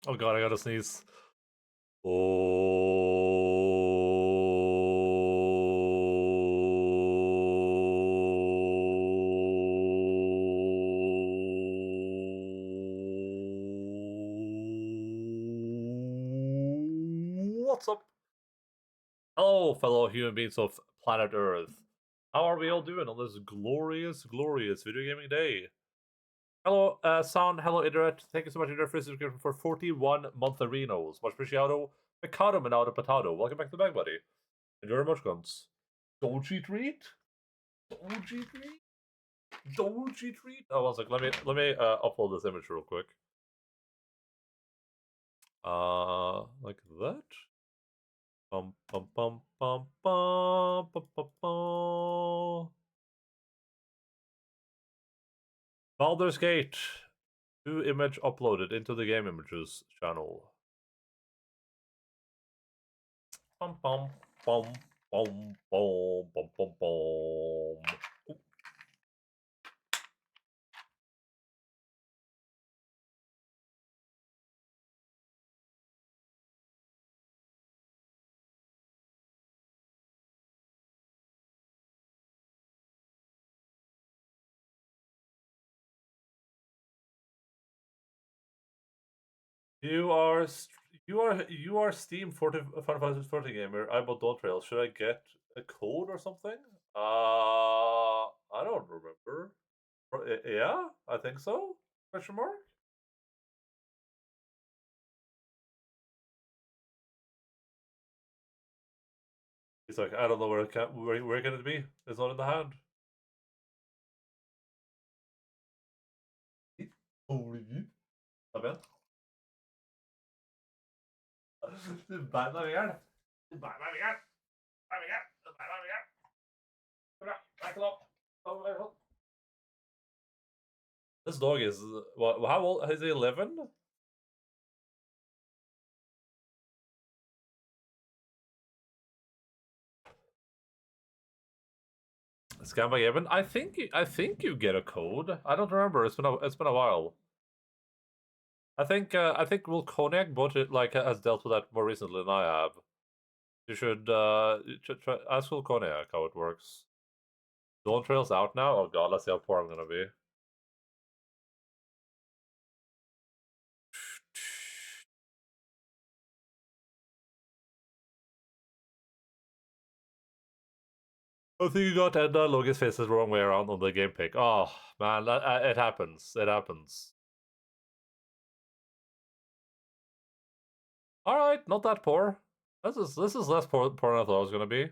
Oh god, I gotta sneeze. What's up? Hello, fellow human beings of planet Earth. How are we all doing on this glorious, glorious video gaming day? Hello, Sound. Hello, Internet. Thank you so much, Internet, for subscription for 41 montharinos. Much appreciado. Pecado Minado Potato. Welcome back to the bag, buddy. Enjoy your much guns. Dolce treat? Dolce treat? Dolce treat? Oh, one sec. Let me upload this image real quick. Like that. Bum bum bum bum bum bum bum bum. Baldur's Gate. New image uploaded into the game images channel. Bum bum bum bum bum bum bum bum. You are Steam 40, Final Fantasy 40 gamer. I'm a Don't Trail. Should I get a code or something? I don't remember. Yeah, I think so. Question mark. He's like, I don't know where can it be? It's not in the hand. Ta ben. Du bærer meg i hjel. Du bærer meg i hjel. Bærer meg i hjel. Du bærer meg i hjel. Bra. Back it up. This dog is how old is he? 11? Scam by Evan. I think you get a code. I don't remember. It's been a while. I think Will Cognac bought it like has dealt with that more recently than I have. You should try, ask Will Cognac how it works. Dawn Trail's out now. Oh god, let's see how poor I'm gonna be. I think you got Logan's face the wrong way around on the game pick. Oh man, it happens. It happens. All right, not that poor. This is less poor than I thought it was gonna be.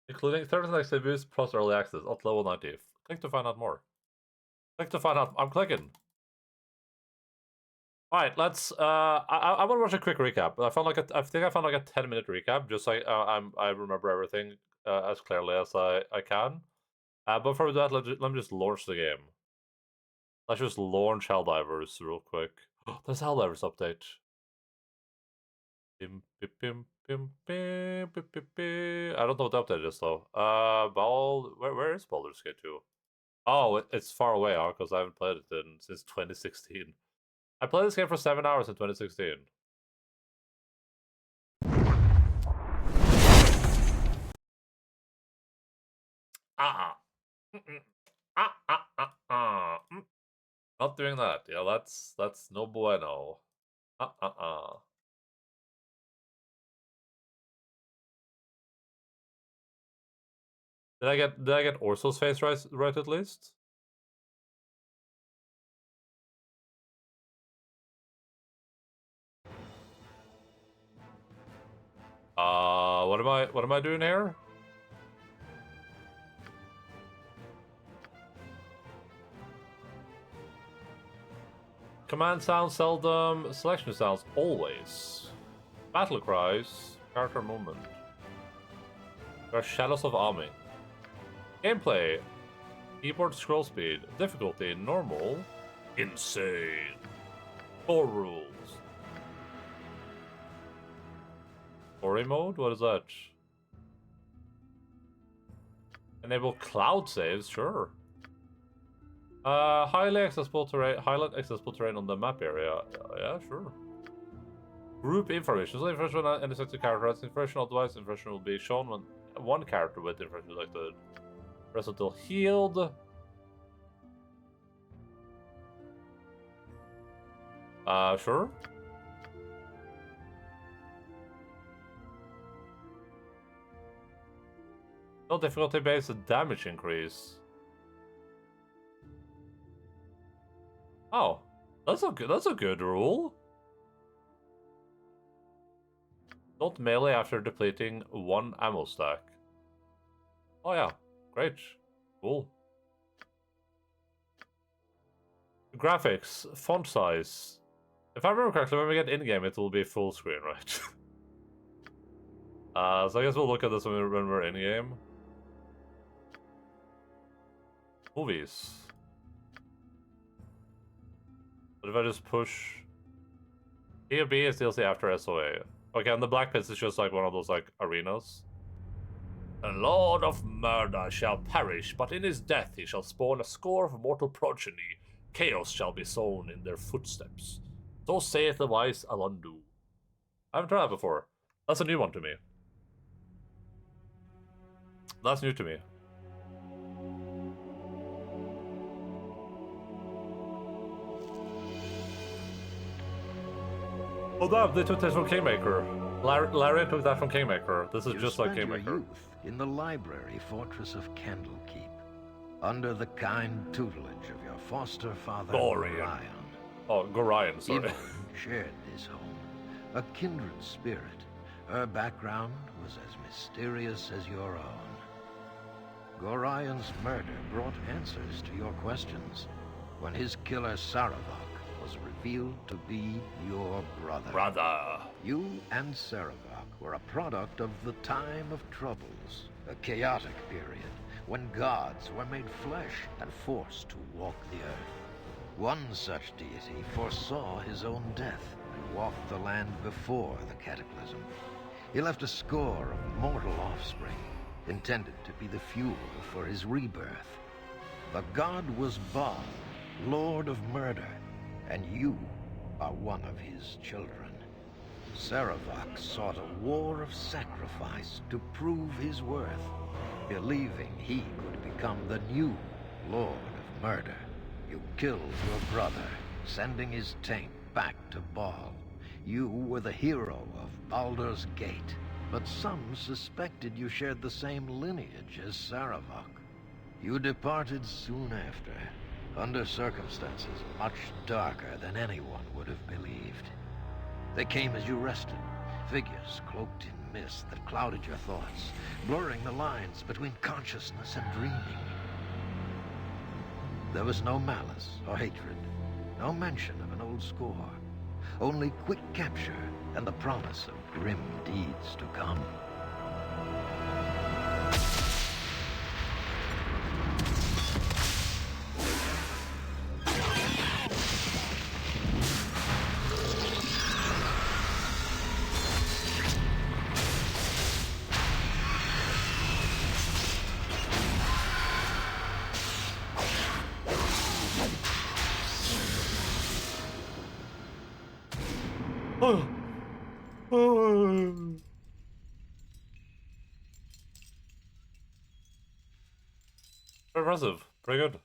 Including 30 next reviews plus early access at level 90. Click to find out more. Click to find out. I'm clicking. All right, let's. I want to watch a quick recap. I think I found like a 10-minute recap, just so I remember everything as clearly as I can. But before that, let me just launch the game. Let's just launch Helldivers real quick. There's Helldivers update. Bim, bim, bim, bim, bim, bim, bim, bim. I don't know what the update is though. Where is Baldur's Gate 2? Oh, it's far away, because I haven't played it since 2016. I played this game for 7 hours in 2016. Not doing that. Yeah, that's no bueno. Did I get Orso's face right at least? What am I doing here? Command sounds seldom, selection sounds always. Battle cries, character movement. There are shadows of arming. Gameplay, keyboard scroll speed, difficulty, normal, insane. 4 rules. Story mode? What is that? Enable cloud saves? Sure. Highly accessible terrain. Highlight accessible terrain on the map area. Yeah, sure. Group information. So information on any selected character has information. Otherwise, information will be shown when one character with information selected. Rest until healed. Sure. No difficulty based damage increase. Oh, that's a good rule. Not melee after depleting one ammo stack. Oh yeah, great, cool. Graphics, font size. If I remember correctly, when we get in-game, it will be full screen, right? So I guess we'll look at this when we're in-game. Movies. What if I just push... B is DLC after SOA. Okay, and the Black Pits is just like one of those like arenas. The Lord of Murder shall perish, but in his death he shall spawn a score of mortal progeny. Chaos shall be sown in their footsteps. So saith the wise Alundu. I haven't tried that before. That's a new one to me. That's new to me. Oh damn, they took this from Kingmaker. Larry took that from Kingmaker. This is just like Kingmaker. Your youth in the library fortress of Candlekeep, under the kind tutelage of your foster father, Gorion. Oh, Gorion, sorry. Evelyn shared this home, a kindred spirit. Her background was as mysterious as your own. Gorion's murder brought answers to your questions when his killer Saravak was revealed to be your brother. You and Saravak were a product of the time of troubles, a chaotic period when gods were made flesh and forced to walk the earth. One such deity foresaw his own death and walked the land before the cataclysm. He left a score of mortal offspring, intended to be the fuel for his rebirth. The god was Baal, Lord of Murder, and you are one of his children. Saravak sought a war of sacrifice to prove his worth, believing he could become the new Lord of Murder. You killed your brother, sending his taint back to Baal. You were the hero of Baldur's Gate, but some suspected you shared the same lineage as Saravak. You departed soon after, under circumstances much darker than anyone would have believed. They came as you rested, figures cloaked in mist that clouded your thoughts, blurring the lines between consciousness and dreaming. There was no malice or hatred, no mention of an old score, only quick capture and the promise of grim deeds to come. Impressive. Pretty good.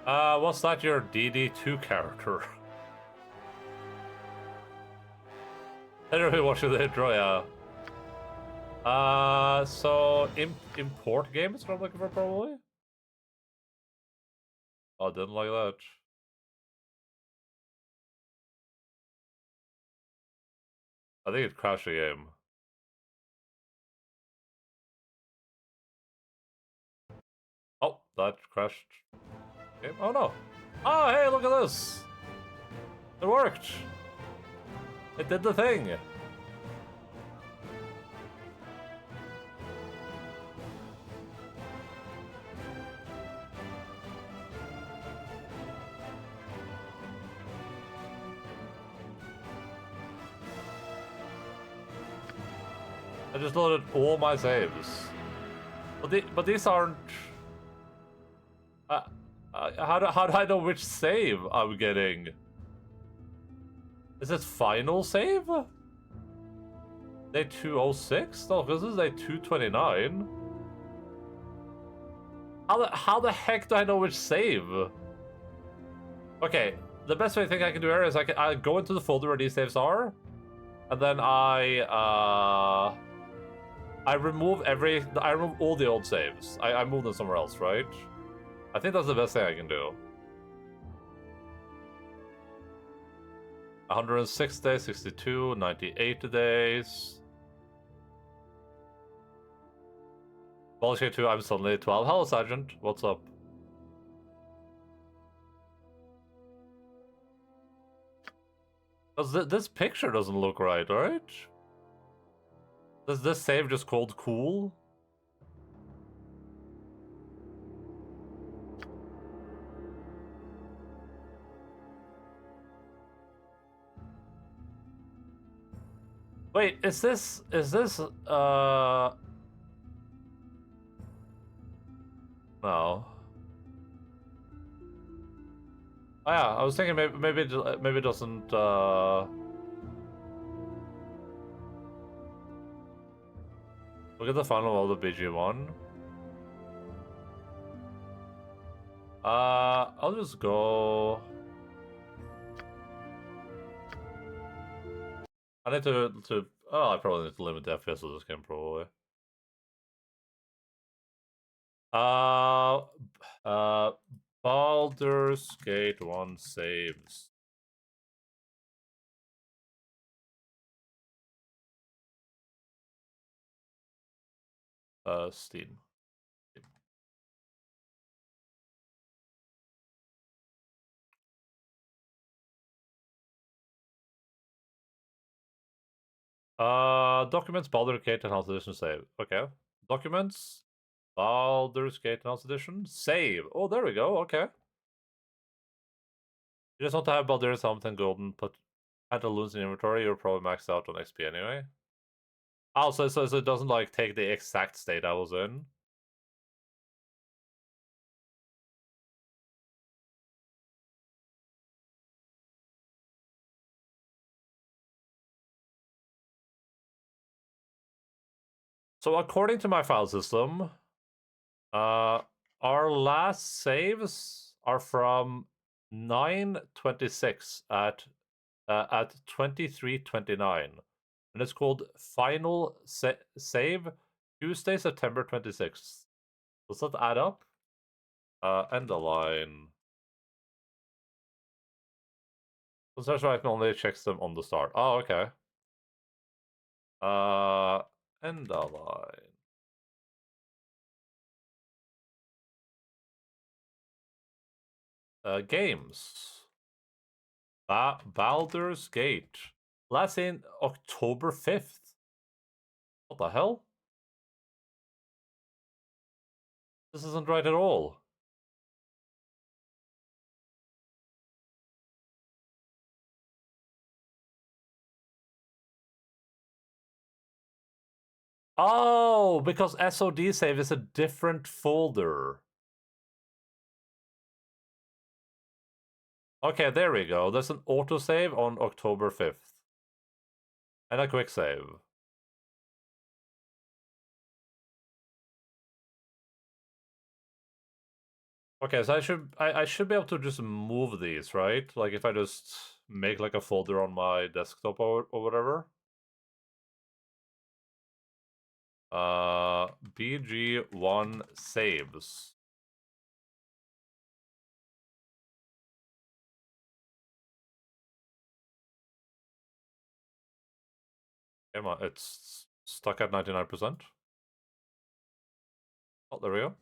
Was that your DD2 character? Anyway, watching the intro, yeah. So import game is what I'm looking for, probably. Oh, didn't like that. I think it crashed the game. Oh, that crashed. Game? Oh no. Oh, hey, look at this. It worked. It did the thing. I just loaded all my saves. But these aren't... how do I know which save I'm getting? Is this final save? Day 206? No, because this is day 229. How the heck do I know which save? Okay, the best way I think I can do here is I go into the folder where these saves are, and then I remove all the old saves. I move them somewhere else, right? I think that's the best thing I can do. 106 days, 62, 98 days. Baldur 2, I'm suddenly 12. Hello, Sergeant. What's up? This picture doesn't look right, right? Does this save just called cool? Wait, is this, no. Oh yeah, I was thinking maybe it doesn't, look at the final of the BG1. I'll just go... I need to... Oh, I probably need to limit the FPS of this game, probably. Baldur's Gate 1 saves. Steam. Documents, Baldur's Gate Enhanced Edition save. Okay. Documents, Baldur's Gate Enhanced Edition, save. Oh, there we go. Okay. You just want to have Baldur's Helmet and Golden Pantaloons in inventory. You're probably maxed out on XP anyway. Oh, so it doesn't like take the exact state I was in. So according to my file system, our last saves are from 9/26 at 23:29, and it's called Final Save Tuesday, September 26th. Does that add up? Endaline. So that's why I can only check them on the start. Oh, okay. Endaline. Games. Baldur's Gate. Last in October 5th. What the hell? This isn't right at all. Oh, because SOD save is a different folder. Okay, there we go. There's an autosave on October 5th. And a quick save. Okay, so I should be able to just move these, right? Like if I just make like a folder on my desktop or whatever. BG1 saves. Come on, it's stuck at 99%. Oh, there we go.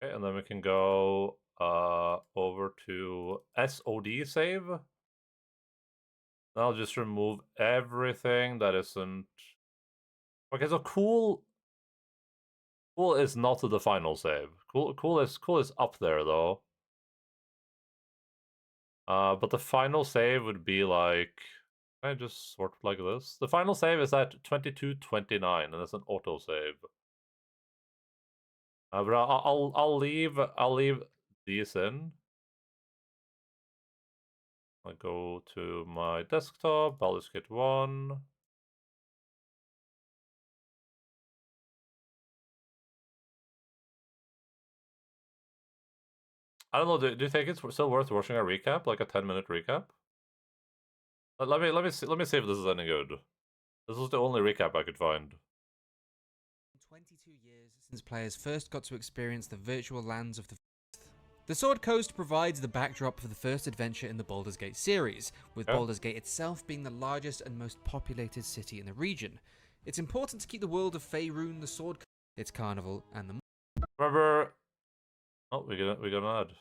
Okay, and then we can go over to SOD save. I'll just remove everything that isn't... Okay, so cool is not the final save. Cool is up there though. But the final save would be like, I just sort of like this. The final save is at 22:29, and it's an auto save. But I'll leave these in. I'll go to my desktop, Baldur's Gate 1. I don't know. Do you think it's still worth watching a recap, like a 10-minute recap? Let me see if this is any good. This was the only recap I could find. 22 years since players first got to experience the virtual lands of the Sword Coast provides the backdrop for the first adventure in the Baldur's Gate series, with Baldur's Gate itself being the largest and most populated city in the region. It's important to keep the world of Faerun, the Sword Coast, its carnival, and the... Remember... Oh, we got an ad.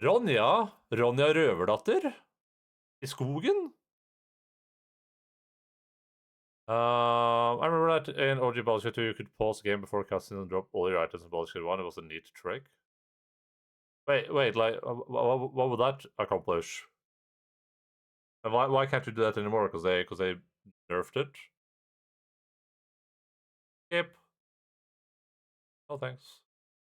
Ronja røverdatter? I skogen? I remember that in OG Baldur's Gate 2 you could pause the game before casting and drop all your items in Baldur's Gate 1. It was a neat trick. Wait, like, what would that accomplish? And why can't you do that anymore? Because they nerfed it? Yep. Oh, thanks.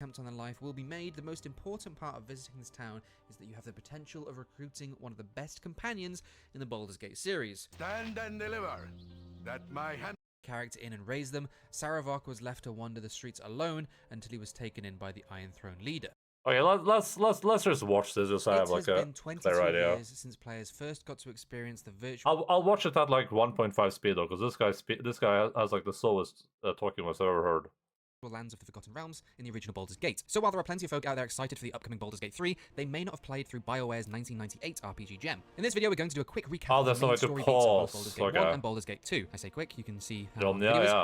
Attempt on their life will be made. The most important part of visiting this town is that you have the potential of recruiting one of the best companions in the Baldur's Gate series. Stand and deliver. That my hand Character in and raise them, Saravok was left to wander the streets alone until he was taken in by the Iron Throne leader. Okay, let's just watch this just so I have like a clear idea. Years since players first got to experience the virtual. I'll watch it at like 1.5 speed though, because this guy has like the slowest talking voice I've ever heard. Lands of the Forgotten Realms in the original Baldur's Gate. So while there are plenty of folk out there excited for the upcoming Baldur's Gate 3, they may not have played through BioWare's 1998 RPG gem. In this video, we're going to do a quick recap of the main story beats of Baldur's Gate 1 and Baldur's Gate 2. I say quick, you can see how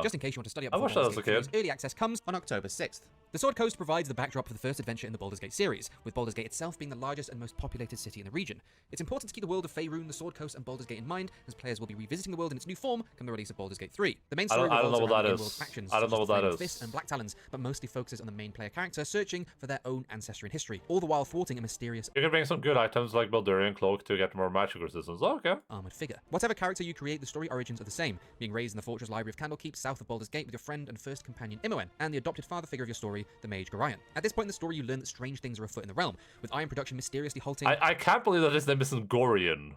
just in case you want to study up before Baldur's Gate 3's early access comes on October 6th. The Sword Coast provides the backdrop for the first adventure in the Baldur's Gate series, with Baldur's Gate itself being the largest and most populated city in the region. It's important to keep the world of Faerun, the Sword Coast, and Baldur's Gate in mind, as players will be revisiting the world in its new form come the release of Baldur's Gate 3. The main story revolves around the in-world factions, I don't know what that is. Fist and Black Talons, but mostly focuses on the main player character searching for their own ancestry and history, all the while thwarting a mysterious... You can bring some good items like Baldurian Cloak to get more magic resistance. Oh, okay. ...armored figure. Whatever character you create, the story origins are the same, being raised in the Fortress Library of Candlekeep, south of Baldur's Gate, with your friend and first companion Imoen, and the adopted father figure of your story, the mage Gorion. At this point in the story, you learn that strange things are afoot in the realm, with iron production mysteriously halting... I can't believe that his name isn't Gorion.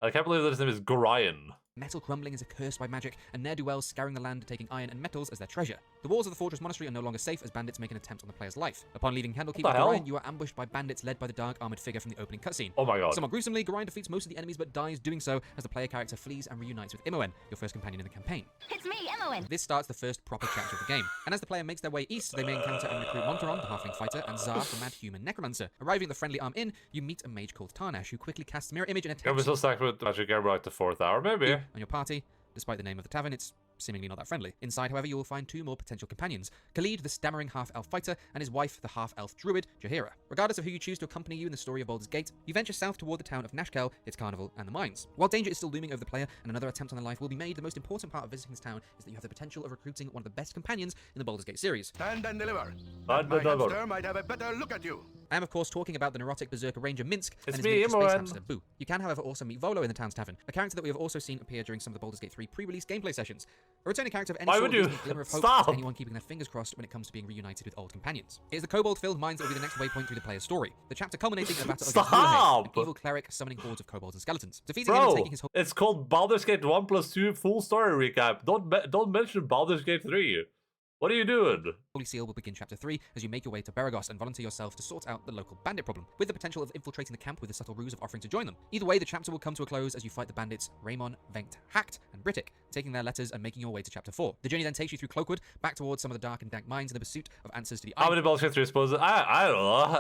I can't believe that his name is Gorion. Metal crumbling is accursed by magic, and ne'er-do-wells scouring the land taking iron and metals as their treasure. The walls of the Fortress Monastery are no longer safe as bandits make an attempt on the player's life. Upon leaving Candlekeep with Gorion, you are ambushed by bandits led by the dark armored figure from the opening cutscene. Oh my god. Somewhat gruesomely, Gorion defeats most of the enemies but dies doing so as the player character flees and reunites with Imoen, your first companion in the campaign. It's me, Imoen! This starts the first proper chapter of the game, and as the player makes their way east, they may encounter and recruit Montaron, the halfling fighter, and Zar, the mad human necromancer. Arriving at the Friendly Arm Inn, you meet a mage called Tarnash, who quickly casts mirror image and attacks... Can we still stack with magic armor like the 4th hour, maybe? ...on your party. Despite the name of the tavern, it's seemingly not that friendly. Inside, however, you will find two more potential companions, Khalid, the stammering half-elf fighter, and his wife, the half-elf druid, Jaheira. Regardless of who you choose to accompany you in the story of Baldur's Gate, you venture south toward the town of Nashkel, its carnival, and the mines. While danger is still looming over the player and another attempt on their life will be made, the most important part of visiting this town is that you have the potential of recruiting one of the best companions in the Baldur's Gate series. stand and deliver. Stand My and deliver. hamster might have a better look at you. I am, of course, talking about the neurotic berserker ranger Minsk It's and his me, miniature space Imoen. hamster, Boo. You can, however, also meet Volo in the town's tavern, a character that we have also seen appear during some of the Baldur's Gate 3 pre-release gameplay sessions. A returning character of any Why sort would you? gives me a glimmer of hope Stop! to anyone keeping their fingers crossed when it comes to being reunited with old companions. It is the kobold-filled mines that will be the next waypoint through the player's story. The chapter culminating in a battle against Ulaheg, an evil cleric summoning hordes of kobolds and skeletons. Defeating him and taking his whole... It's called Baldur's Gate 1+2 full story recap. Don't mention Baldur's Gate 3. What are you doing? Holy Seal will begin Chapter 3 as you make your way to Beragos and volunteer yourself to sort out the local bandit problem, with the potential of infiltrating the camp with the subtle ruse of offering to join them. Either way, the chapter will come to a close as you fight the bandits Raymon, Vengt, Hacked, and Brittic, taking their letters and making your way to Chapter 4. The journey then takes you through Cloakwood, back towards some of the dark and dank mines in the pursuit of answers to the... How many Baldur's Gate 3 supposes? I don't know.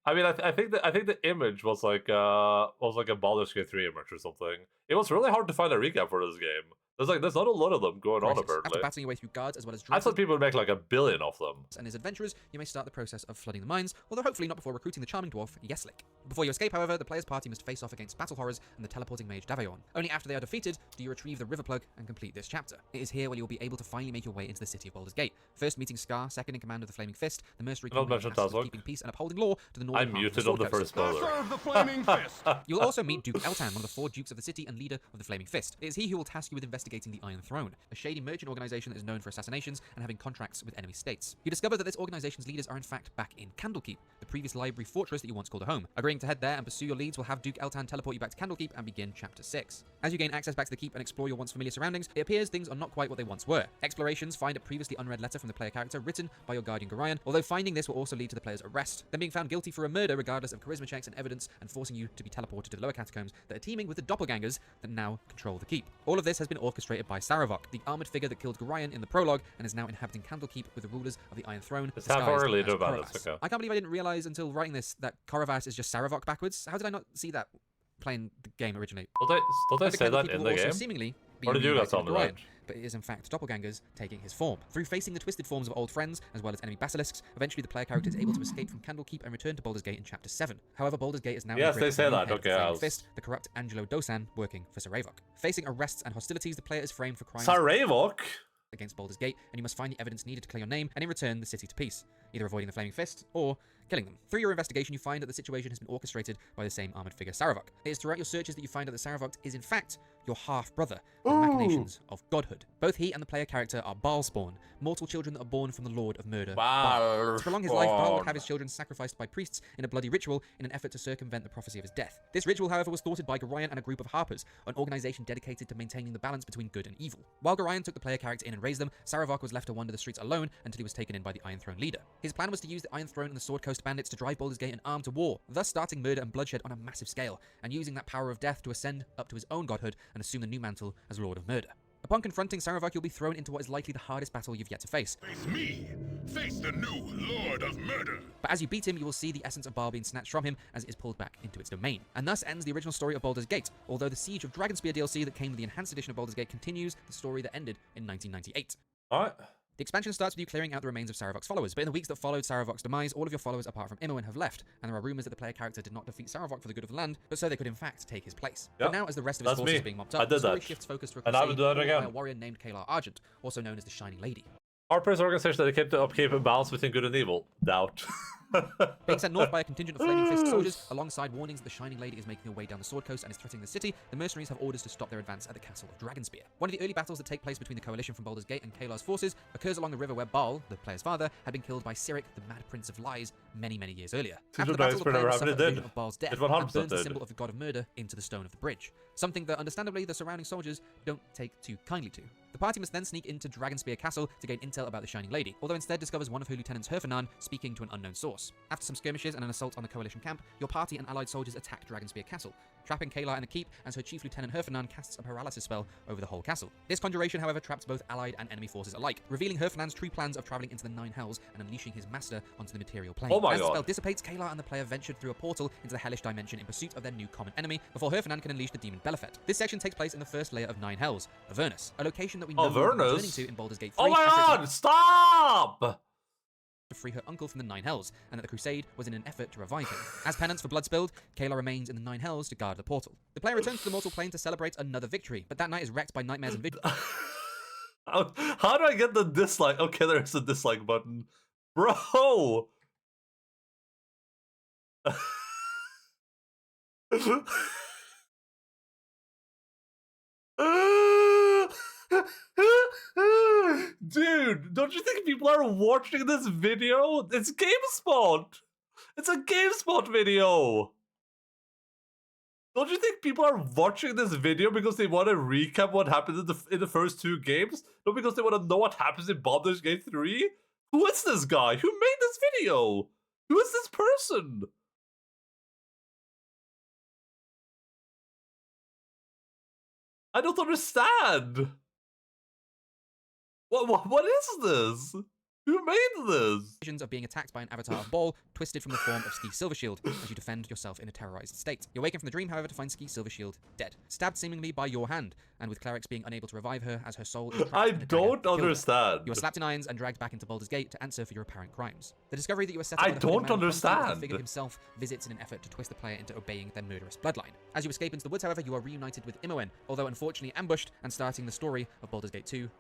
I think the image was like a Baldur's Gate 3 image or something. It was really hard to find a recap for this game. There's not a lot of them going on, Crisis. After apparently. battling your way through guards as well as I thought drivers people would make like 1 billion of them. and his adventurers, you may start the process of flooding the mines, although hopefully not before recruiting the charming dwarf Yeslik. Before you escape, however, the player's party must face off against battle horrors and the teleporting mage Davion. Only after they are defeated do you retrieve the river plug and complete this chapter. It is here where you'll be able to finally make your way into the city of Baldur's Gate. First meeting Scar, second in command of the Flaming Fist, the mercenary Not commander mentioned of keeping peace and upholding law to the northern I'm half muted of on the Sword Coast. first spoiler. Serve the flaming fist. You'll also meet Duke Eltan, one of the 4 dukes of the city and leader of the Flaming Fist. It is he who will task you with investigating the Iron Throne, a shady merchant organization that is known for assassinations and having contracts with enemy states. You discover that this organization's leaders are in fact back in Candlekeep, the previous library fortress that you once called a home. Agreeing to head there and pursue your leads will have Duke Eltan teleport you back to Candlekeep and begin Chapter 6. As you gain access back to the keep and explore your once familiar surroundings, it appears things are not quite what they once were. Explorations find a previously unread letter from the player character written by your guardian Gorion, although finding this will also lead to the player's arrest, then being found guilty for a murder regardless of charisma checks and evidence, and forcing you to be teleported to the lower catacombs that are teeming with the doppelgangers that now control the keep. All of this has been orchestrated by Saravok, the armored figure that killed Gorion in the prologue and is now inhabiting Candlekeep with the rulers of the Iron Throne. It's half disguised hourly as about Koravas. this, okay. I can't believe I didn't realize until writing this that Koravas is just Saravok backwards. How did I not see that playing the game originally? Don't they The say that Candlekeep in will the also game? seemingly be Or did you reunited guys on with the Gorion, range? but it is in fact doppelgangers taking his form. Through facing the twisted forms of old friends, as well as enemy basilisks, eventually the player character is able to escape from Candlekeep and return to Baldur's Gate in Chapter 7. However, Baldur's Gate is now Yes, in the grip they of say the new that. head of the Okay, Flaming I was- Fist, the corrupt Angelo Dosan, working for Saravok. Facing arrests and hostilities, the player is framed for crimes Saravok? against Baldur's Gate, and you must find the evidence needed to clear your name and in return the city to peace, either avoiding the Flaming Fist or killing them. Through your investigation, you find that the situation has been orchestrated by the same armored figure, Saravok. It is throughout your searches that you find that the Saravok is in fact your half-brother, with the machinations of godhood. Both he and the player character are Baal spawn, mortal children that are born from the Lord of Murder, Baal. To prolong his life, Baal would have his children sacrificed by priests in a bloody ritual in an effort to circumvent the prophecy of his death. This ritual, however, was thwarted by Gorion and a group of Harpers, an organization dedicated to maintaining the balance between good and evil. While Gorion took the player character in and raised them, Saravok was left to wander the streets alone until he was taken in by the Iron Throne leader. His plan was to use the Iron Throne and the Sword Coast bandits to drive Baldur's Gate and arm to war, thus starting murder and bloodshed on a massive scale, and using that power of death to ascend up to his own godhood and assume the new mantle as Lord of Murder. Upon confronting Saravok, you'll be thrown into what is likely the hardest battle you've yet to face. Face me. Face the new Lord of Murder. But as you beat him, you will see the essence of Baal being snatched from him as it is pulled back into its domain. And thus ends the original story of Baldur's Gate, although the Siege of Dragonspear DLC that came with the enhanced edition of Baldur's Gate continues the story that ended in 1998. Alright. The expansion starts with you clearing out the remains of Saravok's followers, but in the weeks that followed Saravok's demise, all of your followers apart from Imoen have left, and there are rumours that the player character did not defeat Saravok for the good of the land, but so they could in fact take his place. Yep. But now, as the rest of his That's forces me. are being mopped I up, did the story that. shifts focus to a And I crusade would do it led by again. a warrior named Kalar Argent, also known as the Shining Lady. Harper's organization dedicated to upkeep and balance between good and evil. Doubt. Being sent north by a contingent of Flaming Fist soldiers, alongside warnings that the Shining Lady is making her way down the Sword Coast and is threatening the city, the mercenaries have orders to stop their advance at the castle of Dragonspear. One of the early battles that take place between the coalition from Baldur's Gate and Kalar's forces occurs along the river where Baal, the player's father, had been killed by Sirik, the Mad Prince of Lies, many, many years earlier. After the battle, the player will suffer a vision of Baal's death It and 100% burns the did. symbol of the god of murder into the stone of the bridge, something that understandably the surrounding soldiers don't take too kindly to. The party must then sneak into Dragonspear Castle to gain intel about the Shining Lady, although instead discovers one of her lieutenants Herfanan speaking to an unknown source. After some skirmishes and an assault on the coalition camp, your party and allied soldiers attack Dragonspear Castle, trapping Kalar in a keep as her chief lieutenant Herfanan casts a paralysis spell over the whole castle. This conjuration, however, traps both allied and enemy forces alike, revealing Herfanan's true plans of travelling into the Nine Hells and unleashing his master onto the material plane. Oh my as the God. spell dissipates, Kalar and the player ventured through a portal into the hellish dimension in pursuit of their new common enemy, before Herfanan can unleash the demon Belafet. This section takes place in the first layer of Nine Hells, Avernus, a location that we know we'll be Avernus? returning to in Baldur's Gate 3 Oh my after it's god! Stop! to free her uncle from the Nine Hells, and that the crusade was in an effort to revive him. As penance for blood spilled, Kalar remains in the Nine Hells to guard the portal. The player returns to the mortal plane to celebrate another victory, but that night is wrecked by nightmares and vigils. How do I get the dislike? Okay, there's a dislike button. Bro! Dude, don't you think people are watching this video? It's GameSpot! It's a GameSpot video! Don't you think people are watching this video because they want to recap what happened in the first two games? Not because they want to know what happens in Baldur's Gate 3? Who is this guy? Who made this video? Who is this person? I don't understand. What is this? Who made this? Visions of being attacked by an avatar of Ball, twisted from the form of Ski Silvershield, as you defend yourself in a terrorized state. You awaken from the dream, however, to find Ski Silvershield dead, stabbed seemingly by your hand, and with clerics being unable to revive her as her soul is trapped I in a dagger don't to kill her. understand. You are slapped in irons and dragged back into Baldur's Gate to answer for your apparent crimes. The discovery that you were set up I by the hooded don't man comes to you as the understand. figure himself visits in an effort to twist the player into obeying their murderous bloodline. As you escape into the woods, however, you are reunited with Imoen, although unfortunately ambushed and starting the story of Baldur's Gate 2.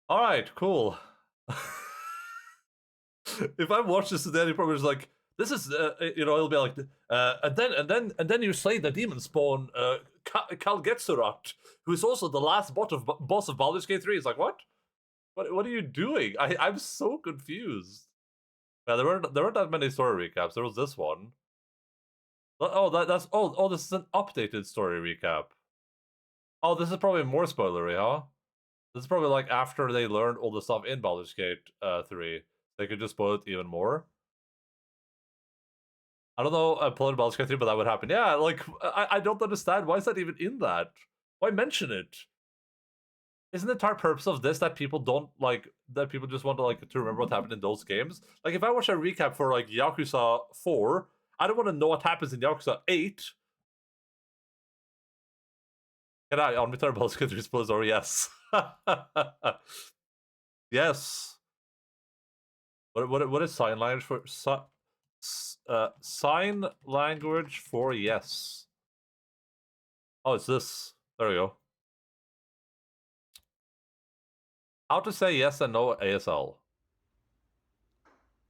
Alright, cool. If I watch this today, probably is like, this is, you know, it'll be like, and then you slay the demon spawn, Kal Getsurat, who is also the last boss of Baldur's Gate 3. It's like, what? What are you doing? I'm so confused. Yeah, there weren't that many story recaps. There was this one. Oh, this is an updated story recap. Oh, this is probably more spoilery, huh? This is probably like after they learned all the stuff in Baldur's Gate 3. They could just spoil it even more. I don't know, I played Baldur's Gate 3, but that would happen. Yeah, like, I don't understand. Why is that even in that? Why mention it? Isn't the entire purpose of this that people don't, like, that people just want to, like, to remember what happened in those games? Like, if I watch a recap for, like, Yakuza 4, I don't want to know what happens in Yakuza 8. Can I, on Return Baldur's Gate 3 spoilers, or yes. Yes. What is sign language for sign language for yes? Oh, it's this. There we go. How to say yes and no ASL.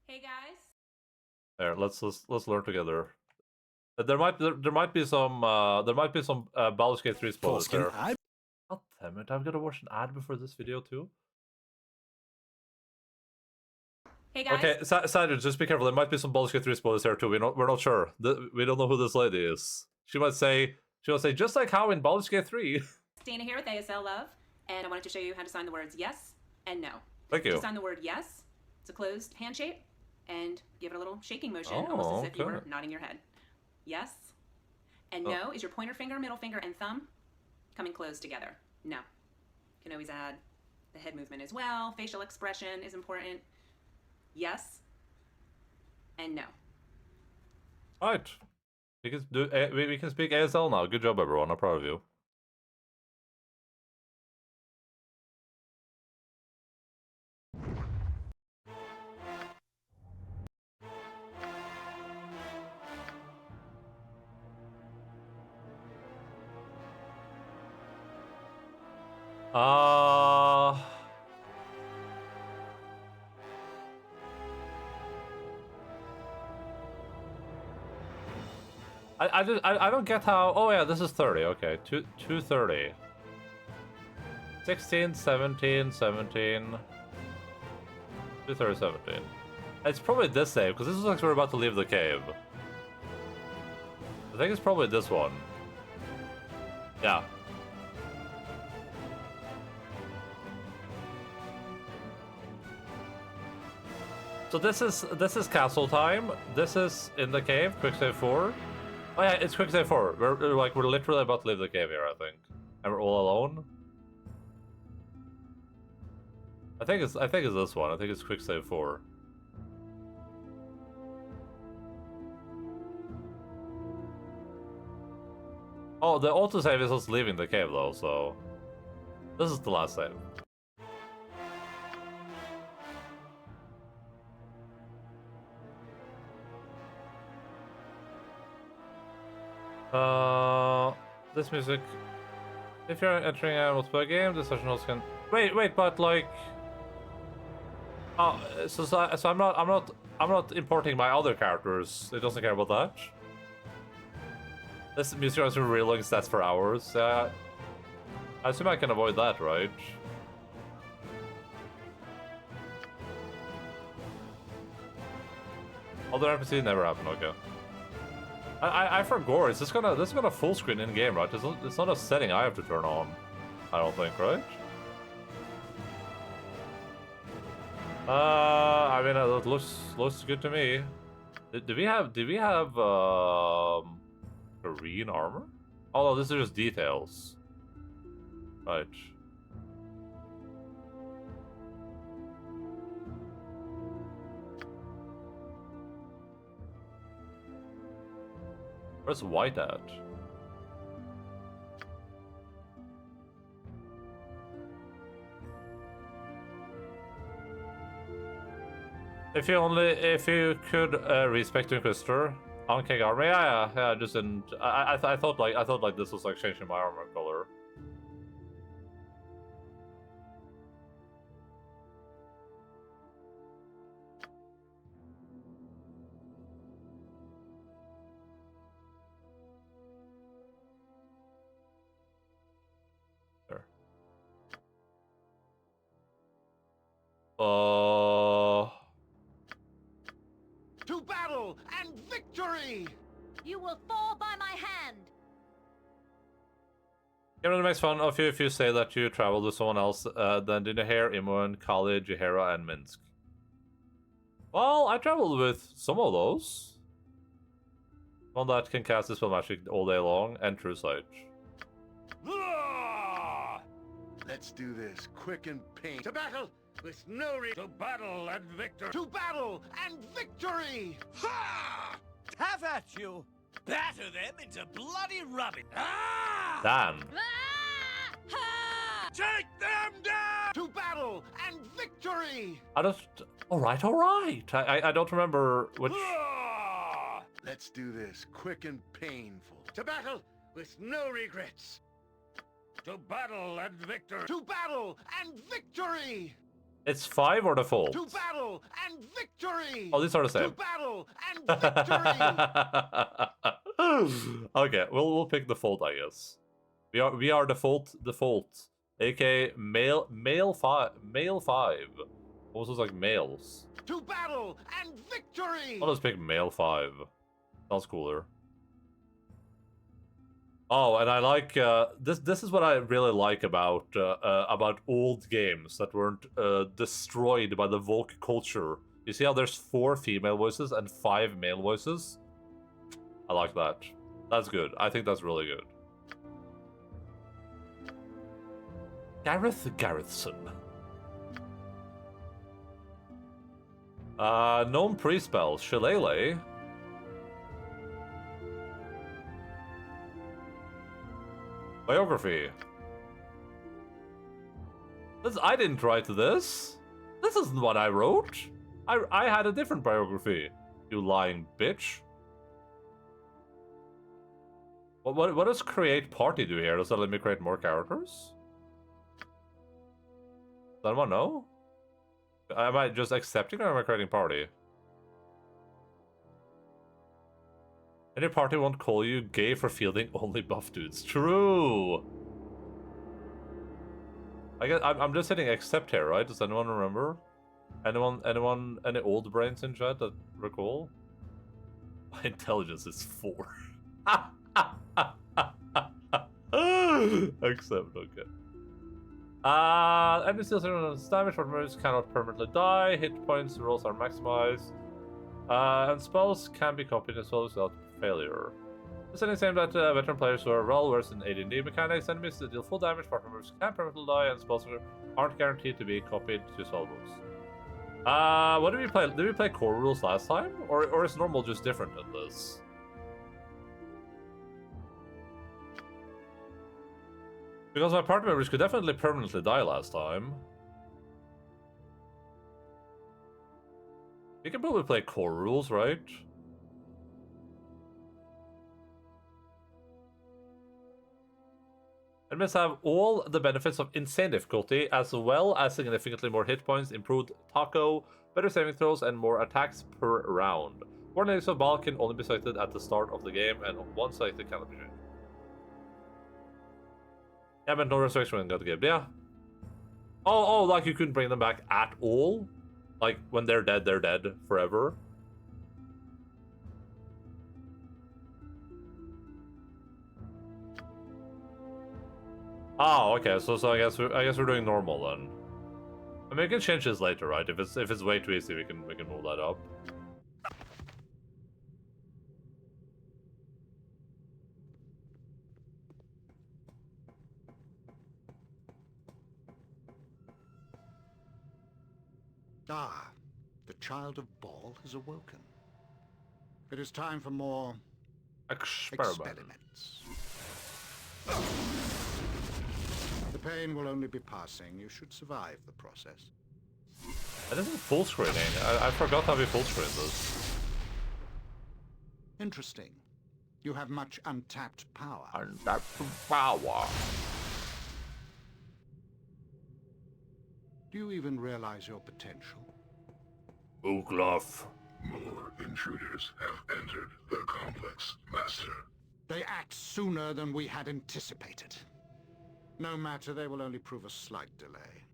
Hey guys. There, let's learn together. There might be some Baldur's Gate 3 spoilers there. God damn it! I've got to watch an ad before this video too. Hey guys. Okay, Sandra, just be careful. There might be some Baldur's Gate 3 spoilers here too. We're not sure. We don't know who this lady is. She might say just like how in Baldur's Gate 3. Dana here with ASL Love, and I wanted to show you how to sign the words yes and no. Thank you. To sign the word yes, it's a closed handshake, and give it a little shaking motion, almost as if you were nodding your head. Yes. And no is your pointer finger, middle finger, and thumb coming closed together. No. You can always add the head movement as well. Facial expression is important. Yes and no. Alright. We can speak ASL now. Good job, everyone. I'm proud of you. I don't get how. Oh yeah, this is 30. Okay, 230. 16, 17, 17. 230, 17. It's probably this save because this looks like we're about to leave the cave. I think it's probably this one. Yeah. So this is castle time. This is in the cave. Quick save 4. Oh yeah, it's quick save 4. We're literally about to leave the cave here, I think, and we're all alone. I think it's this one. I think it's quick save 4. Oh, the autosave is us leaving the cave though, so this is the last save. This music. If you're entering a multiplayer game, the session host can wait, but like, oh, so I'm not importing my other characters. It doesn't care about that. This music has really long stats for hours. I assume I can avoid that, right? Other NPC never happen. Okay. I forgot. This is gonna full screen in game, right? It's not a setting I have to turn on. I don't think, right? I mean, it looks good to me. Did we have green armor? Oh no, this is just details. Right. Where's White at? If you could respect Inquisitor on King Army, yeah, I just didn't. I thought like this was like changing my armor color. There. To battle and victory! You will fall by my hand! It makes fun of you if you say that you traveled with someone else than Dinahare, Imoen, Kali, Jahera, and Minsk. Well, I traveled with some of those. One that can cast Dispel Magic all day long, and True Sight. Let's do this, quick and pain. To battle with no to battle and victory. To battle and victory! Ha! Have at you! Batter them into bloody rubbish! Ah! Damn. Ah! Ha! Take them down! To battle and victory! I just... Alright. I don't remember which... Ah! Let's do this, quick and painful. To battle with no regrets. To battle and victory. To battle and victory! It's 5 or default? To battle and victory! Oh, these are the same. To battle and victory! Okay, we'll pick default, I guess. We are default, aka male 5. Also like males. To battle and victory! I'll just pick male 5. Sounds cooler. Oh, and I like this is what I really like about old games that weren't destroyed by the woke culture. You see how there's 4 female voices and 5 male voices? I like that. That's good. I think that's really good. Gareth Garethson. Gnome pre-spell, Shillelagh. Biography. I didn't write this. This isn't what I wrote. I had a different biography. You lying bitch. What does create party do here? Does that let me create more characters? Does anyone know? Am I just accepting or am I creating party? Any party won't call you gay for fielding only buff dudes. True! I guess I'm just hitting accept here, right? Does anyone remember? Any old brains in chat that recall? My intelligence is 4. Accept, okay. Enemy steals damage, but moves cannot permanently die. Hit points rolls are maximized. And spells can be copied as well without failure. This is same that veteran players who are well versed in AD&D mechanics, enemies that deal full damage, partner moves can permanently die, and spells aren't guaranteed to be copied to spellbooks. What did we play? Did we play core rules last time? Or is normal just different than this? Because my party members could definitely permanently die last time. We can probably play core rules, right? Enemies have all the benefits of insane difficulty, as well as significantly more hit points, improved taco, better saving throws, and more attacks per round. One enemies of Baal can only be selected at the start of the game, and one selected cannot be changed. Yeah, but no resurrection when got given. Yeah. Oh, like you couldn't bring them back at all? Like, when they're dead forever? Oh, okay. So I guess we're doing normal then. I mean, we can change this later, right? If it's way too easy, we can move that up. Ah, the child of Baal has awoken. It is time for more Experiments. The pain will only be passing. You should survive the process. That isn't full screening. I forgot how we full screen this. Interesting. You have much untapped power. Untapped power. Do you even realize your potential? Uglaf. More intruders have entered the complex, Master. They act sooner than we had anticipated. No matter, they will only prove a slight delay.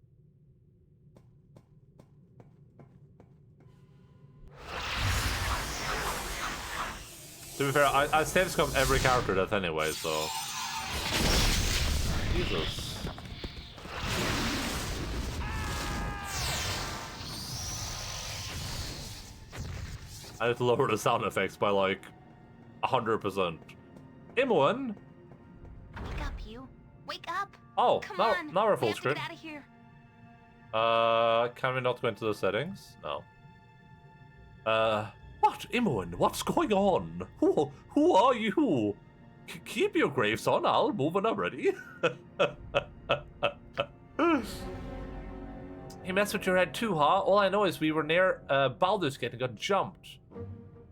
To be fair, I save scum every character death anyway, so... Jesus. I need to lower the sound effects by like 100%. Imoen? Wake up, you. Wake up. Oh, Come now, on. now we're full We have to screen. get out of here. Can we not go into the settings? No. What, Imoen? What's going on? Who are you? Keep your graves on, I'll move when I'm ready. He messed with your head too, huh? All I know is we were near Baldur's Gate and got jumped.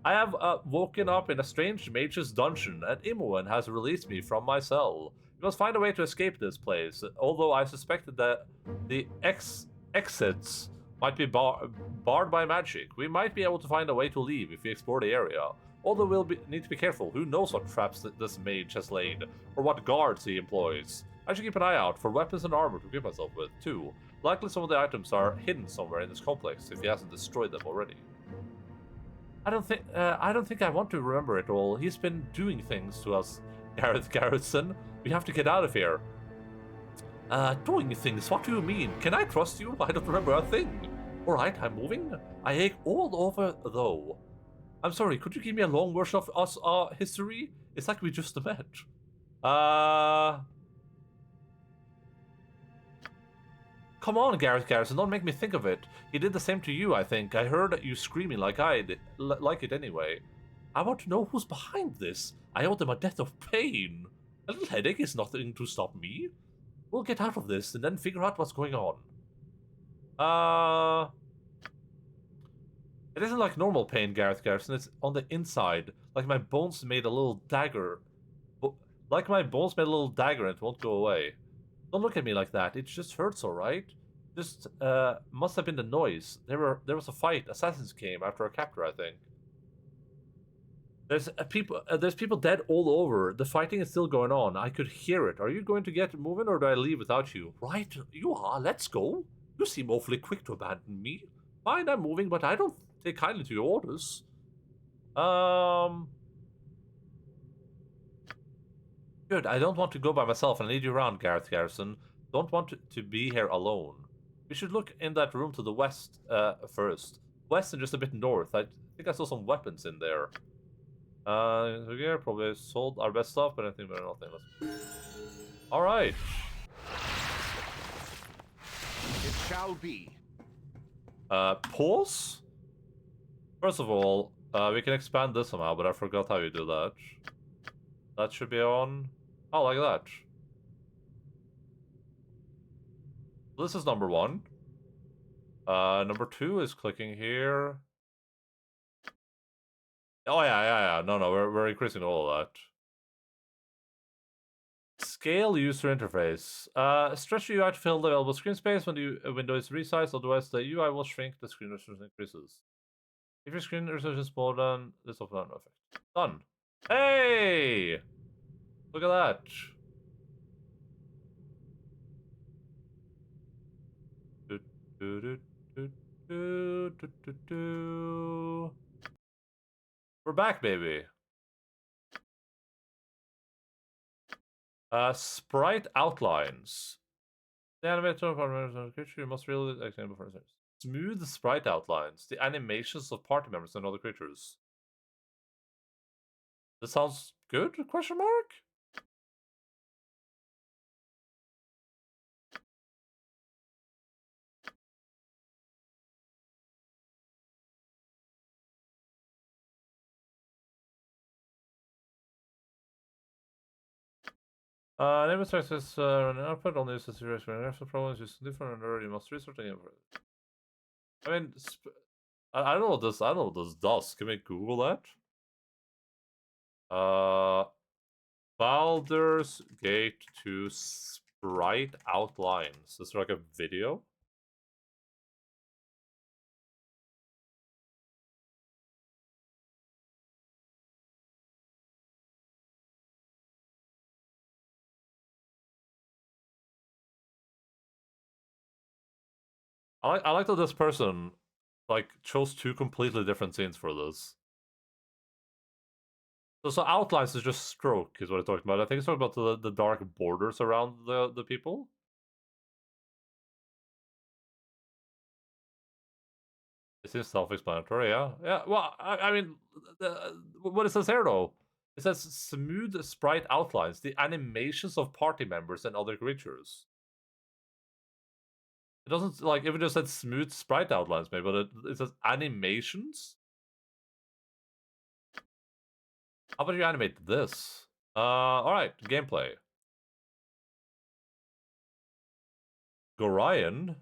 I have woken up in a strange mage's dungeon, and Imoen has released me from my cell. We must find a way to escape this place, although I suspected that the exits might be barred by magic. We might be able to find a way to leave if we explore the area. Although we'll need to be careful. Who knows what traps this mage has laid, or what guards he employs. I should keep an eye out for weapons and armor to equip myself with, too. Likely some of the items are hidden somewhere in this complex, if he hasn't destroyed them already. I don't think I want to remember it all. He's been doing things to us, Gareth Garrison. We have to get out of here. Doing things? What do you mean? Can I trust you? I don't remember a thing. Alright, I'm moving. I ache all over, though. I'm sorry, could you give me a long version of us, history? It's like we just met. Come on, Gareth Garrison, don't make me think of it. He did the same to you, I think. I heard you screaming like I did, like it anyway. I want to know who's behind this. I owe them a death of pain. A little headache is nothing to stop me. We'll get out of this and then figure out what's going on. It isn't like normal pain, Gareth Garrison. It's on the inside. Like my bones made a little dagger. Like my bones made a little dagger and it won't go away. Don't look at me like that. It just hurts, alright? Just, must have been the noise. There was a fight. Assassins came after a capture, I think. There's people dead all over. The fighting is still going on. I could hear it. Are you going to get moving or do I leave without you? Right, you are. Let's go. You seem awfully quick to abandon me. Fine, I'm moving, but I don't take kindly to your orders. Good, I don't want to go by myself and lead you around, Gareth Garrison. Don't want to be here alone. We should look in that room to the west, first. West and just a bit north. I think I saw some weapons in there. Here, probably sold our best stuff, but I think better nothing. Alright. It shall be. Pause? First of all, we can expand this somehow, but I forgot how you do that. That should be on. Oh, like that. This is number 1. Number 2 is clicking here. Oh, yeah. No, we're increasing all of that. Scale user interface. Stretch the UI to fill the available screen space when the window is resized, otherwise the UI will shrink, the screen resolution increases. If your screen resolution is more than this of no effect. Done. Hey! Look at that. We're back, baby. Sprite outlines. The animator of our creature must really smooth sprite outlines. The animations of party members and other creatures. This sounds good? Question mark? Name search is an output on this situation. When the problem is different, you must restart again. I mean, I don't know what this. I don't know what this does. Can we Google that? Baldur's Gate 2 sprite outlines. Is there like a video? I like that this person like chose two completely different scenes for this. So outlines is just stroke is what I'm talking about. I think it's talking about the dark borders around the people. It seems self-explanatory, yeah. Yeah, well, I mean, what it says here, though? It says smooth sprite outlines, the animations of party members and other creatures. It doesn't, like, if it just said smooth sprite outlines, maybe, but it says animations? How about you animate this? Alright, gameplay. Gorion?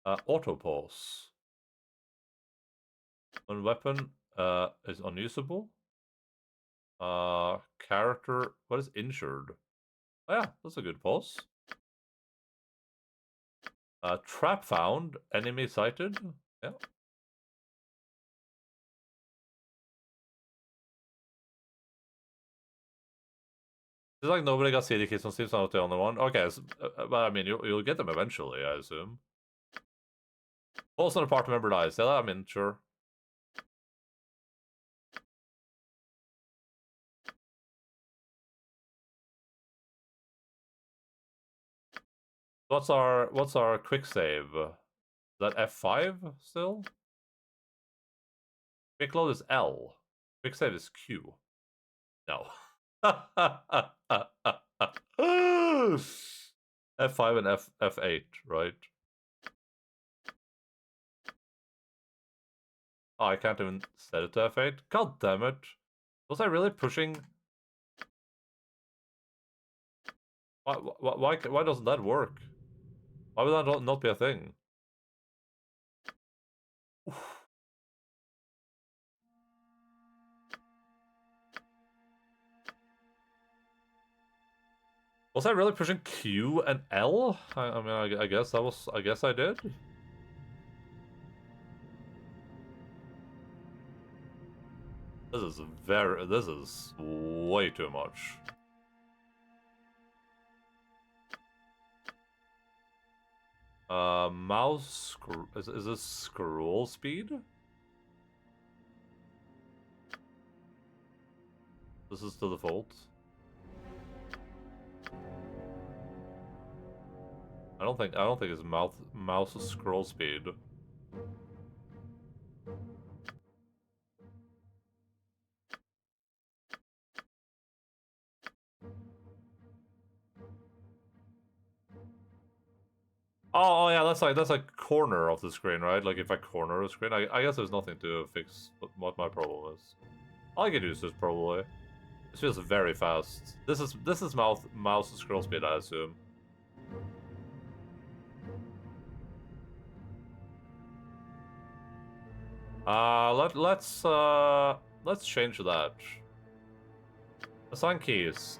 Auto pause. One weapon is unusable. Character, what is injured? Oh yeah, that's a good pause. Trap found, enemy sighted. Yeah. It's like nobody got CD keys on Steam, so I'm not the only one. Okay, so, but I mean, you'll get them eventually, I assume. Also, an party member dies. Yeah, I mean, sure. What's our quick save? Is that F5 still? Quick load is L. Quick save is Q. No. F5 and F8, right? Oh, I can't even set it to F8. God damn it. Was I really pushing? Why doesn't that work? Why would that not be a thing? Oof. Was I really pushing Q and L? I mean, I guess I guess I did. This is way too much. Mouse, is this scroll speed? This is the default. I don't think it's mouse scroll speed. Oh yeah, that's like corner of the screen, right? Like if I corner the screen, I guess there's nothing to fix what my problem is. I can use this probably. This feels very fast. This is mouse scroll speed, I assume. Let's change that. Assign keys.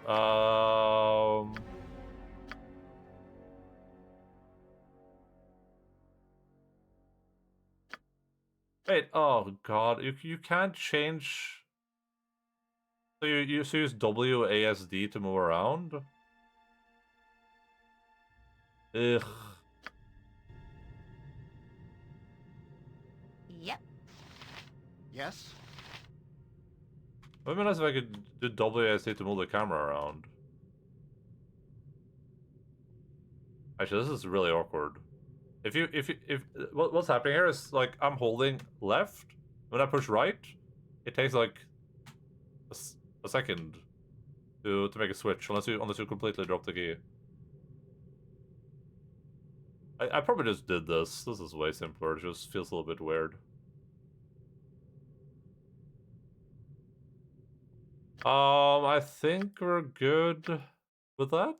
Wait, oh god, you can't change. So you use WASD to move around? Ugh. Yep. Yes? It would be nice if I could do WASD to move the camera around. Actually, this is really awkward. What's happening here is like I'm holding left. When I push right, it takes like a second to make a switch, unless you completely drop the key. I probably just did this. This is way simpler. It just feels a little bit weird. I think we're good with that.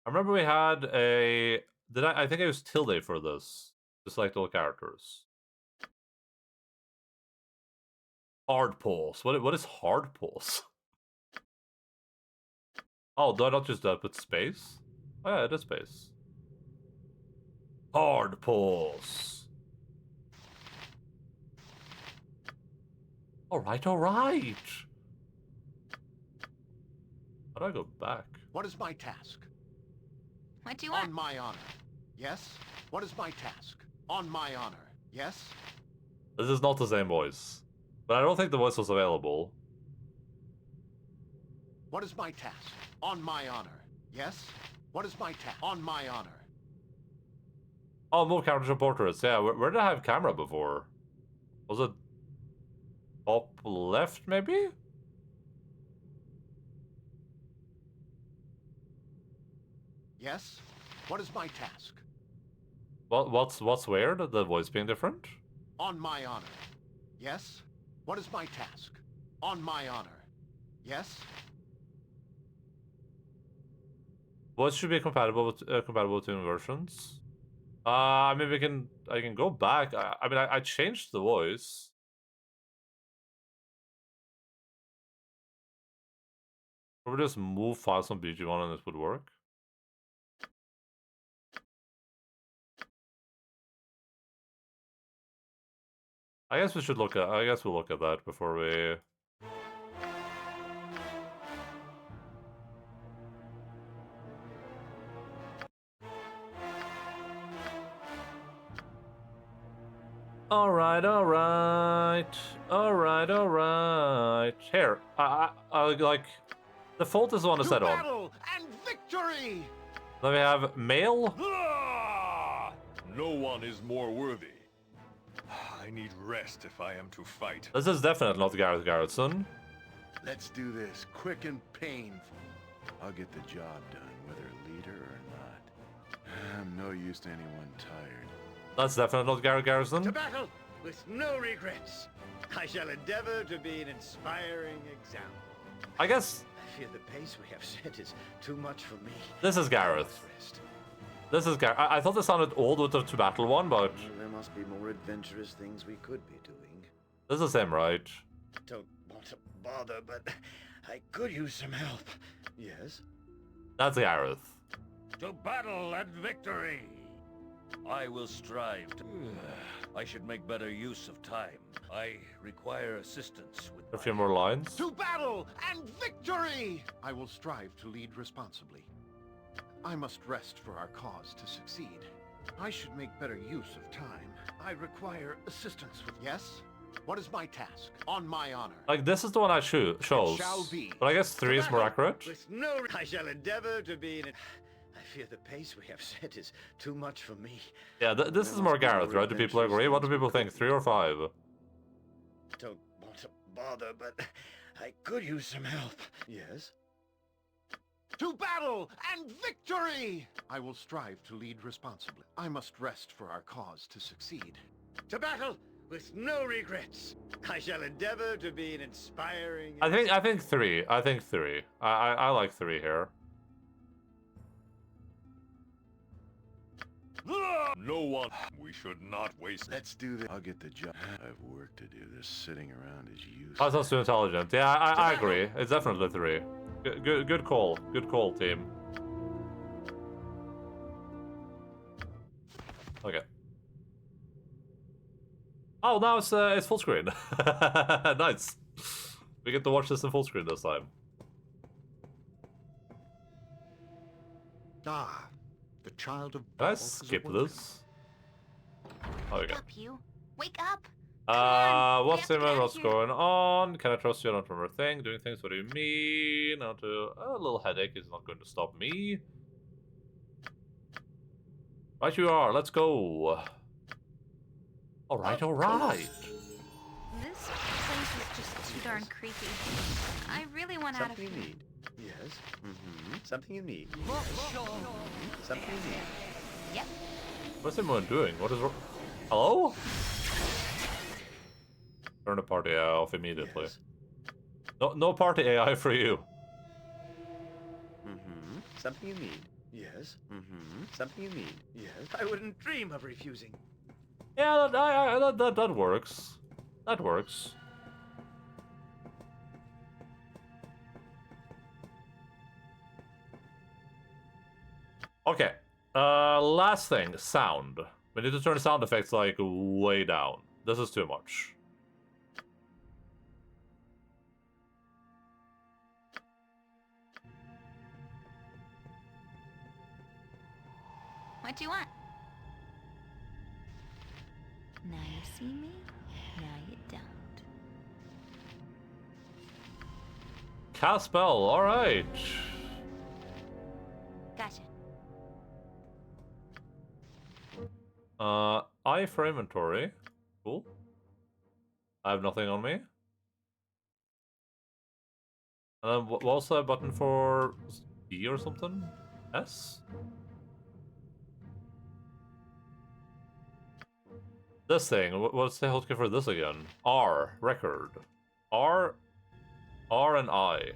I remember we had a... I think I used tilde for this. To select all characters. Hard pulse. What is hard pulse? Oh, do I not just do that with space? Oh yeah, it is space. Hard pulse. Alright, alright. How do I go back? What is my task? What do you want? On my honor. Yes? What is my task? On my honor. Yes? This is not the same voice. But I don't think the voice was available. What is my task? On my honor. Yes? What is my task? On my honor. Oh, move characters and portraits. Yeah, where did I have camera before? Was it top left, maybe? Yes? What is my task? What's weird? The voice being different? On my honor. Yes? What is my task? On my honor. Yes? Voice should be compatible with two versions. I mean, I can go back. I mean, I changed the voice. Or we just move files on BG1 and this would work. I guess we should look at. I guess we'll look at that before we. Alright. Here, I like default is the one to set on. Battle and victory! Then we have male. No one is more worthy. I need rest if I am to fight. This is definitely not Gareth Garrettson. Let's do this quick and painful. I'll get the job done, whether leader or not. I'm no use to anyone tired. That's definitely not Gareth Garrison. To battle with no regrets. I shall endeavor to be an inspiring example. I guess I fear the pace we have set is too much for me. this is Gareth. Rest. This is Gareth. I thought this sounded old with the to battle one, but There must be more adventurous things we could be doing. this is him, right? Don't want to bother, but I could use some help. Yes? That's Gareth. To battle and victory! I will strive to... I should make better use of time. I require assistance with A few more lines. To battle and victory! I will strive to lead responsibly. I must rest for our cause to succeed. I should make better use of time. I require assistance with... Yes? What is my task? On my honor. Like, this is the one I shows. shall be. But I guess 3 is more accurate. With no... I shall endeavor to be an... I fear the pace we have set is too much for me. Yeah, this is more Gareth, right? Do people agree? What do people think? 3 or 5? Don't want to bother, but I could use some help. Yes? To battle and victory! I will strive to lead responsibly. I must rest for our cause to succeed. To battle with no regrets. I shall endeavor to be an inspiring... I think 3. I think 3. I like 3 here. No one. We should not waste. Let's do this. I'll get the job. I've work to do. This sitting around is useless. Oh, that's too intelligent. Yeah, I agree. It's definitely 3. Good call. Good call, team. Okay. Oh, now it's full screen. Nice. We get to watch this in full screen this time. Ah, the child of... Can I skip this? Oh, Wake okay. up, you. Wake up. What's going on? Can I trust you? I don't remember a thing. Doing things, what do you mean? Not to... A little headache is not going to stop me. Right you are, let's go. Alright. This place is just too darn creepy. I really want out of Something here. you need. Yes? Mm-hmm. Something you need. Something you need. Yep. What's everyone doing? What is... Hello? Turn the party AI off immediately. Yes. No party AI for you. Mm-hmm. Something you need. Yes. Mm-hmm. Something you need. Yes. I wouldn't dream of refusing. Yeah, that works. That works. Okay. Last thing, sound. We need to turn sound effects like way down. This is too much. What do you want? Now you see me, now you don't. Cast spell, alright. Gotcha. I for inventory. Cool. I have nothing on me. And then what was that button for B or something? S? This thing, what's the hotkey for this again? R, record. R and I.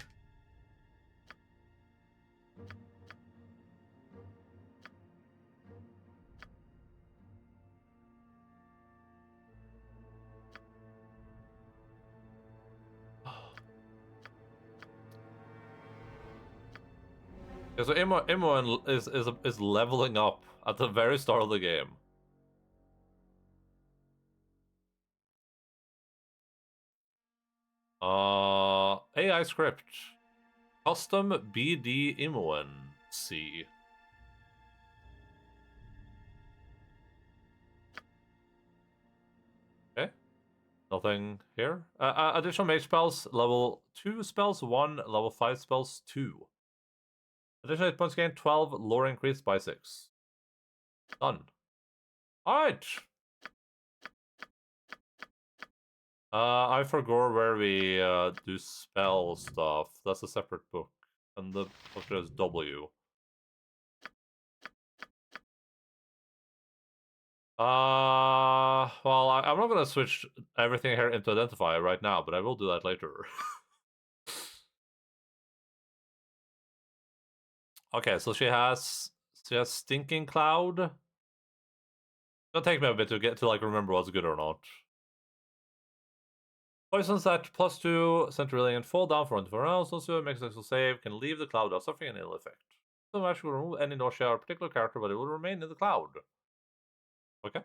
Yeah, so Imo is leveling up at the very start of the game. AI script. Custom BD Imoen C. Okay. Nothing here. Additional mage spells, level 2 spells 1, level 5 spells 2. Additional hit points gained 12, lore increased by 6. Done. Alright! I forgot where we do spell stuff. That's a separate book. And the book is W. Well, I'm not gonna switch everything here into Identify right now, but I will do that later. Okay, so she has Stinking Cloud. It'll take me a bit to get to like remember what's good or not. Poisons at +2, Centurion and fall down for 24 rounds. Also makes a save, can leave the cloud without suffering an ill effect. The match will remove any nausea or particular character, but it will remain in the cloud. Okay.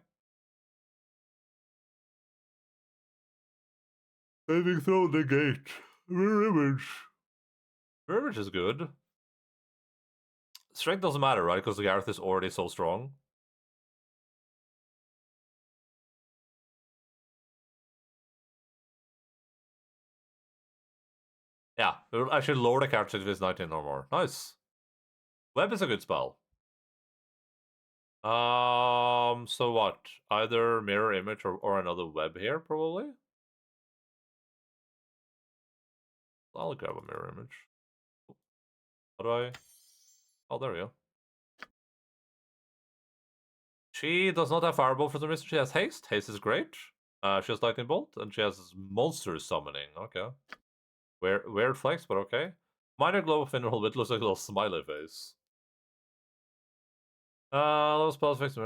Saving throw negate. Mirror image. Mirror image is good. Strength doesn't matter, right? Because the Gareth is already so strong. Yeah, it'll actually lower the character if it's 19 or more. Nice. Web is a good spell. So what? Either mirror image or another web here, probably? I'll grab a mirror image. How do I... Oh, there we go. She does not have Fireball for some reason. She has Haste. Haste is great. She has Lightning Bolt, and she has Monster Summoning. Okay. Weird flex, but okay. Minor Glow of Mineral Wit looks like a little smiley face. Little spells fix the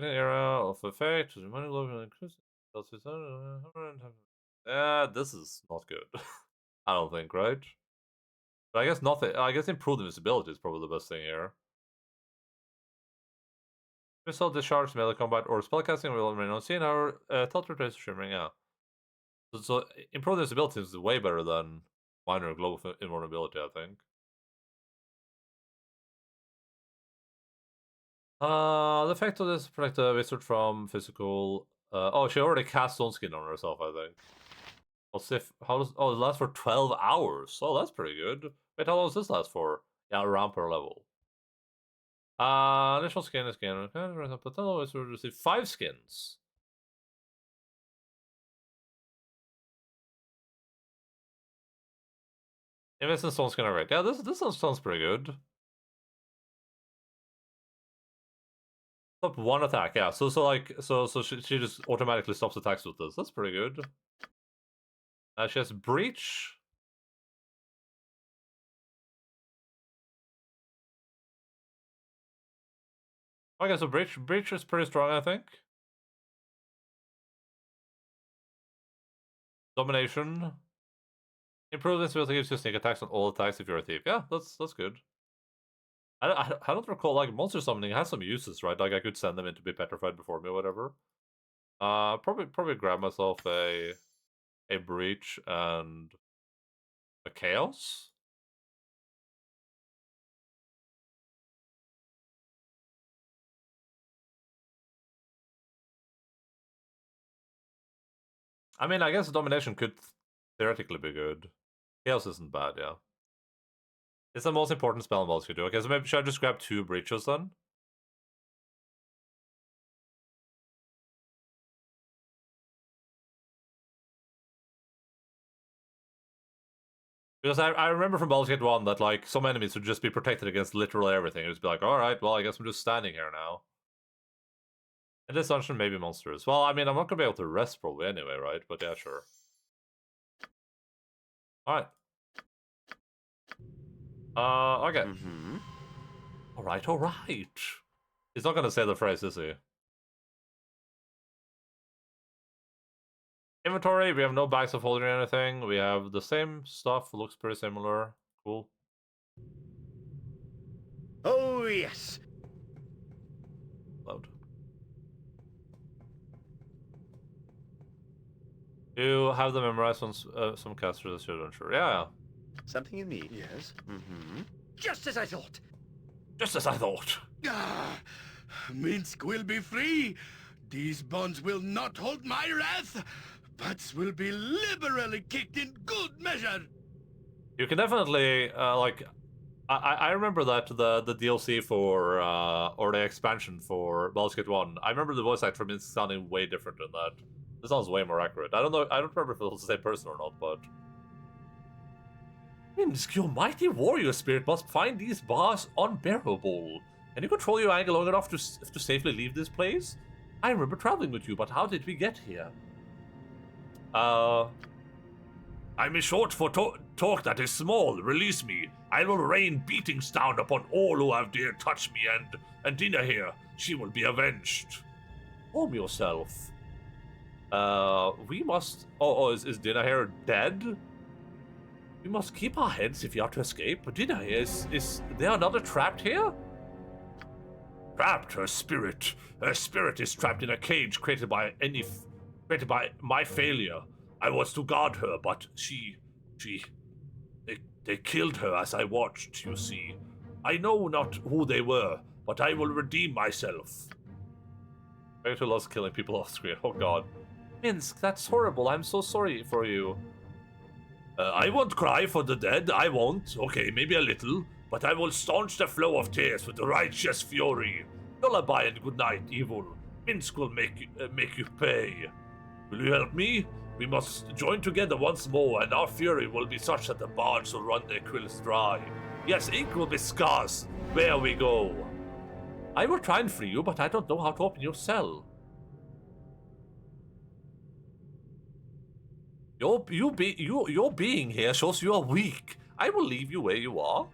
era of effect. Minor Glow this is not good. I don't think, right? But I guess nothing. I guess improved invisibility is probably the best thing here. Missile discharge, melee combat, or spellcasting will remain unseen. Our teleportation shimmering, yeah. So improved invisibility is way better than minor glow of invulnerability, I think. The effect of this protect the wizard from physical. Oh, she already cast Stone Skin on herself, I think. Let's see if how does. Oh, it lasts for 12 hours. Oh, that's pretty good. Wait, how long does this last for? Yeah, around per level. Initial skin is gained. Potential is to receive 5 skins. Invest in Stone Skin, alright. Yeah, this sounds pretty good. Stop one attack, yeah. So she just automatically stops attacks with this. That's pretty good. She has breach. Okay, so breach is pretty strong, I think. Domination. Improve this ability gives you sneak attacks on all attacks if you're a thief. Yeah, that's good. I don't recall, like, monster summoning has some uses, right? Like, I could send them in to be petrified before me or whatever. Probably grab myself a breach and a chaos. I mean, I guess domination could theoretically be good. Chaos isn't bad, yeah. It's the most important spell in Baldur could do. Okay, so maybe should I just grab 2 breaches then? Because I remember from Baldur's Gate 1 that, like, some enemies would just be protected against literally everything. It would be like, alright, well, I guess I'm just standing here now. And this dungeon may be monsters. Well, I mean, I'm not gonna be able to rest probably anyway, right? But yeah, sure. Alright. Okay. Alright. He's not gonna say the phrase, is he? Inventory, we have no bags of holding or anything. We have the same stuff, looks pretty similar. Cool. Oh, yes! Load. You have them memorized on some casters, sure. Yeah. Something you need? Yes. Just as I thought. Just as I thought. Ah, Minsk will be free. These bonds will not hold my wrath. Butts will be liberally kicked in good measure. You can definitely, like, I remember that the DLC for, or the expansion for Baldur's Gate 1, I remember the voice actor from Minsk sounding way different than that. This sounds way more accurate. I don't know, I don't remember if it was the same person or not, but... Minsk, your mighty warrior spirit must find these bars unbearable. Can you control your anger long enough to safely leave this place? I remember traveling with you, but how did we get here? I'm short for talk that is small. Release me. I will rain beatings down upon all who have dared touch me, and Dina here, she will be avenged. Calm yourself. We must... Oh, is Dina here dead? We must keep our heads if you are to escape. But Dina here, is there another trapped here? Trapped? Her spirit. Her spirit is trapped in a cage created by my failure. I was to guard her, but they killed her as I watched, you see. I know not who they were, but I will redeem myself. Rachel loves killing people off screen, oh god. Minsk, that's horrible, I'm so sorry for you. I won't cry for the dead, I won't. Okay, maybe a little, but I will staunch the flow of tears with righteous fury. Lullaby and good night, evil. Minsk will make you pay. Will you help me? We must join together once more, and our fury will be such that the bards will run their quills dry. Yes, ink will be scarce where we go. I will try and free you, but I don't know how to open your cell. Your being here shows you are weak. I will leave you where you are.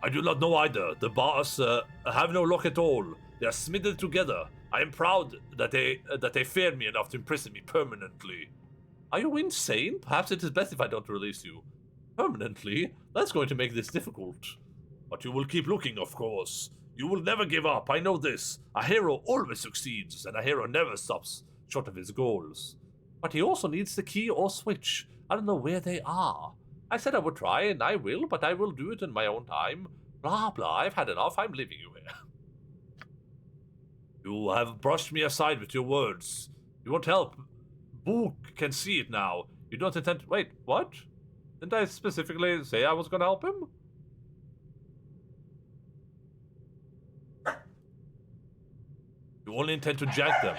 I do not know either. The bars have no luck at all. They are smithed together. I am proud that they feared me enough to imprison me permanently. Are you insane? Perhaps it is best if I don't release you. Permanently? That's going to make this difficult. But you will keep looking, of course. You will never give up, I know this. A hero always succeeds, and a hero never stops short of his goals. But he also needs the key or switch. I don't know where they are. I said I would try, and I will, but I will do it in my own time. Blah, blah, I've had enough, I'm leaving you here. You have brushed me aside with your words. You won't help. Book can see it now. You don't intend... Wait, what? Didn't I specifically say I was gonna help him? You only intend to jack them.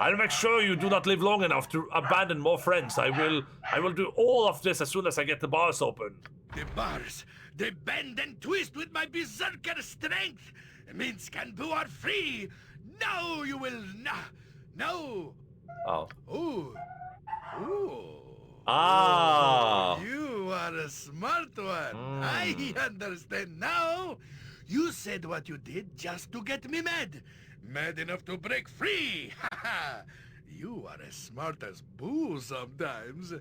I'll make sure you do not live long enough to abandon more friends. I will do all of this as soon as I get the bars open. The bars, they bend and twist with my berserker strength. Minsk and Boo are free! Now you will no! Oh. Ooh. Ooh. Ah! You are a smart one. I understand now. You said what you did just to get me mad. Mad enough to break free. You are as smart as Boo sometimes.